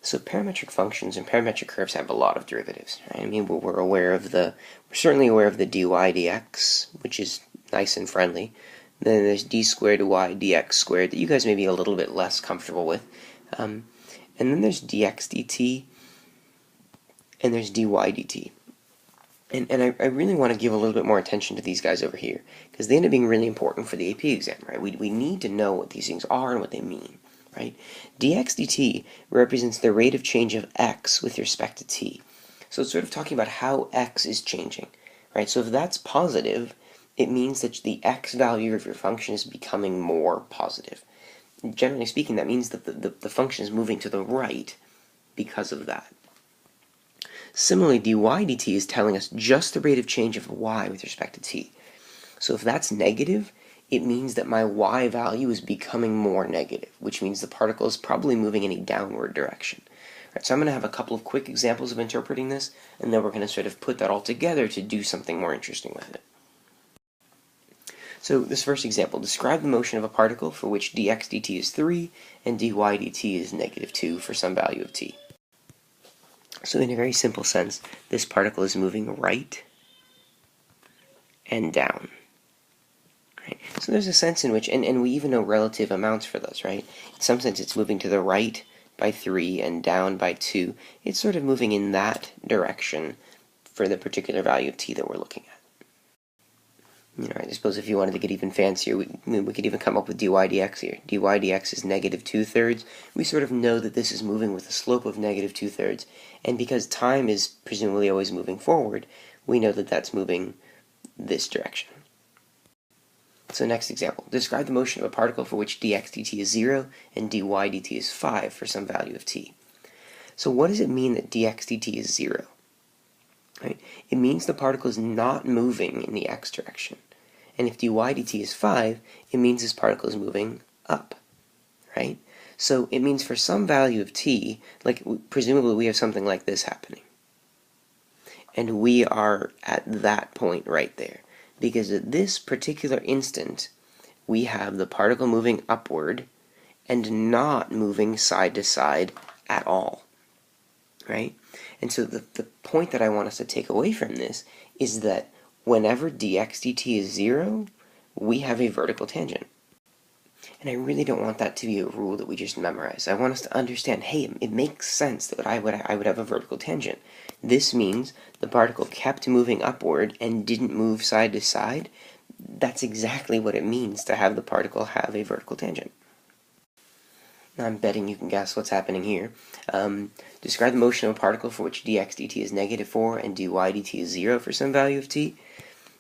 So parametric functions and parametric curves have a lot of derivatives, right? I mean, we're certainly aware of the dy dx, which is nice and friendly. Then there's d squared y dx squared that you guys may be a little bit less comfortable with. And then there's dx dt, and there's dy dt. And I really want to give a little bit more attention to these guys over here, because they end up being really important for the AP exam, right? We need to know what these things are and what they mean, right? dx dt represents the rate of change of x with respect to t. So it's sort of talking about how x is changing, right? So if that's positive, it means that the x value of your function is becoming more positive. Generally speaking, that means that the function is moving to the right because of that. Similarly, dy dt is telling us just the rate of change of y with respect to t. So if that's negative, it means that my y value is becoming more negative, which means the particle is probably moving in a downward direction. Right, so I'm going to have a couple of quick examples of interpreting this, and then we're going to sort of put that all together to do something more interesting with it. So this first example, describe the motion of a particle for which dx dt is 3 and dy dt is negative 2 for some value of t. So in a very simple sense, this particle is moving right and down. Right? So there's a sense in which, and we even know relative amounts for those, right? In some sense it's moving to the right by 3 and down by 2. It's sort of moving in that direction for the particular value of t that we're looking at. You know, I suppose if you wanted to get even fancier, we could even come up with dy dx here. dy dx is negative 2/3. We sort of know that this is moving with a slope of negative 2/3, and because time is presumably always moving forward, we know that that's moving this direction. So next example, describe the motion of a particle for which dx dt is 0 and dy dt is 5 for some value of t. So what does it mean that dx dt is 0? Right? It means the particle is not moving in the x direction. And if dy dt is 5, it means this particle is moving up, right? So it means for some value of t, like presumably we have something like this happening. And we are at that point right there. Because at this particular instant, we have the particle moving upward and not moving side to side at all, right? And so the point that I want us to take away from this is that whenever dx dt is 0, we have a vertical tangent. And I really don't want that to be a rule that we just memorize. I want us to understand, hey, it makes sense that I would have a vertical tangent. This means the particle kept moving upward and didn't move side to side. That's exactly what it means to have the particle have a vertical tangent. Now I'm betting you can guess what's happening here. Describe the motion of a particle for which dx dt is negative 4 and dy dt is 0 for some value of t.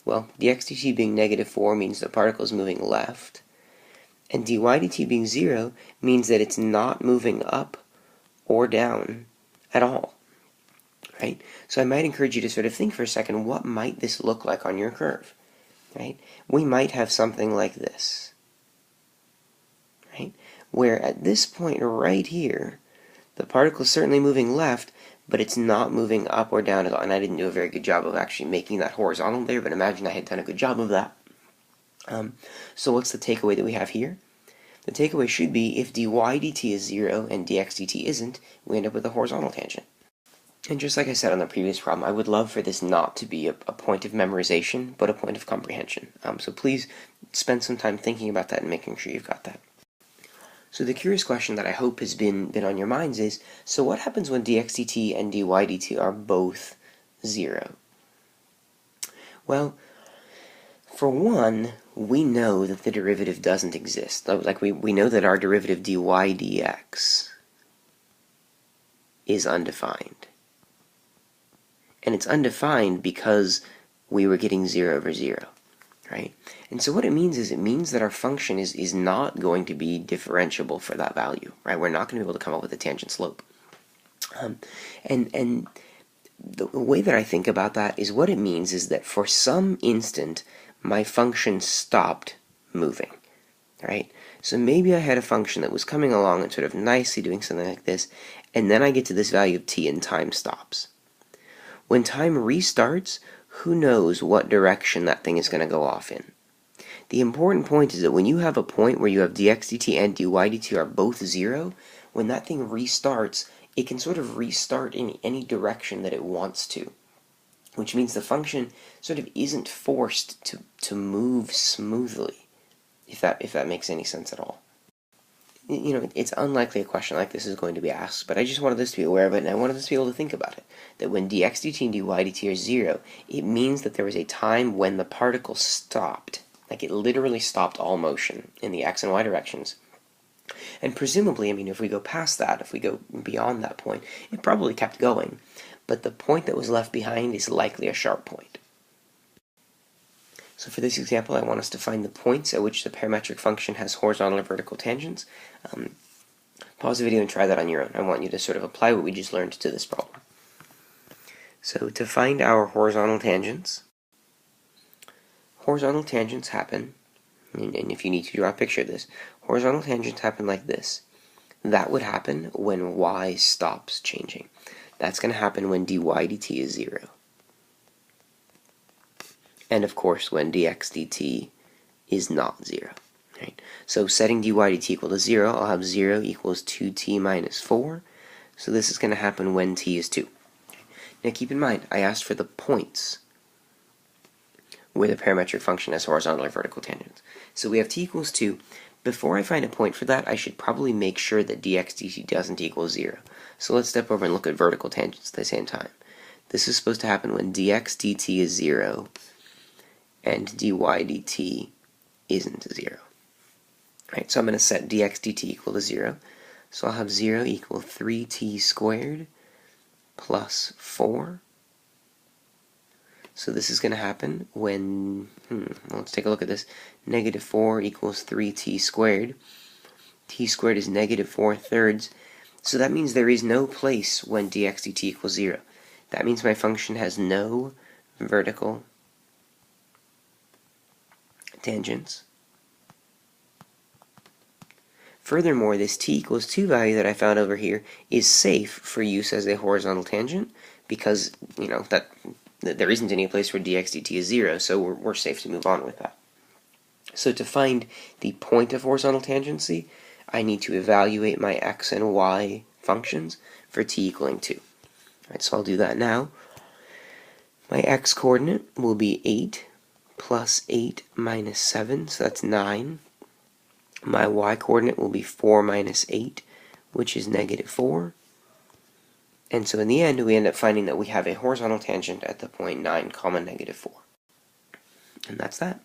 Well, dx dt being negative 4 means the particle is moving left, and dy dt being 0 means that it's not moving up or down at all. Right? So I might encourage you to sort of think for a second, what might this look like on your curve? Right? We might have something like this. Right? Where at this point right here, the particle is certainly moving left, but it's not moving up or down at all. And I didn't do a very good job of actually making that horizontal there, but imagine I had done a good job of that. So what's the takeaway that we have here? The takeaway should be if dy dt is 0 and dx dt isn't, we end up with a horizontal tangent. And just like I said on the previous problem, I would love for this not to be a point of memorization, but a point of comprehension. So please spend some time thinking about that and making sure you've got that. So the curious question that I hope has been on your minds is, so what happens when dx dt and dy dt are both 0? Well, for one, we know that the derivative doesn't exist. Like we know that our derivative dy dx is undefined. And it's undefined because we were getting 0 over 0, right? And so what it means is that our function is not going to be differentiable for that value, right? We're not going to be able to come up with a tangent slope. And the way that I think about that is what it means is that for some instant, my function stopped moving, right? So maybe I had a function that was coming along and sort of nicely doing something like this, and then I get to this value of t and time stops. When time restarts, who knows what direction that thing is going to go off in. The important point is that when you have a point where you have dx dt and dy dt are both 0, when that thing restarts, it can sort of restart in any direction that it wants to, which means the function sort of isn't forced to move smoothly, if that makes any sense at all. It's unlikely a question like this is going to be asked, but I just wanted us to be aware of it, and I wanted us to be able to think about it. That when dx dt and dy dt are 0, it means that there was a time when the particle stopped. Like it literally stopped all motion in the x and y directions. And presumably, if we go past that, if we go beyond that point, it probably kept going. But the point that was left behind is likely a sharp point. So for this example, I want us to find the points at which the parametric function has horizontal or vertical tangents. Pause the video and try that on your own. I want you to sort of apply what we just learned to this problem. So to find our horizontal tangents happen, and if you need to draw a picture of this, horizontal tangents happen like this. That would happen when y stops changing. That's going to happen when dy dt is 0. And of course when dx dt is not 0. Right? So setting dy dt equal to 0, I'll have 0 equals 2t minus 4. So this is going to happen when t is 2. Now keep in mind, I asked for the points where the parametric function has horizontal or vertical tangents. So we have t equals 2. Before I find a point for that, I should probably make sure that dx dt doesn't equal 0. So let's step over and look at vertical tangents at the same time. This is supposed to happen when dx dt is 0 and dy dt isn't 0. Right, so I'm going to set dx dt equal to 0. So I'll have 0 equal 3t squared plus 4. So this is going to happen when, let's take a look at this. Negative 4 equals 3t squared. T squared is negative 4/3. So that means there is no place when dx dt equals 0. That means my function has no vertical tangents. Furthermore, this t equals 2 value that I found over here is safe for use as a horizontal tangent because, that there isn't any place where dx dt is 0, so we're safe to move on with that. So to find the point of horizontal tangency, I need to evaluate my x and y functions for t equaling 2. Alright, so I'll do that now. My x coordinate will be 8 plus 8 minus 7, so that's 9. My y coordinate will be 4 minus 8, which is negative 4. And so in the end, we end up finding that we have a horizontal tangent at the point 9, negative 4. And that's that.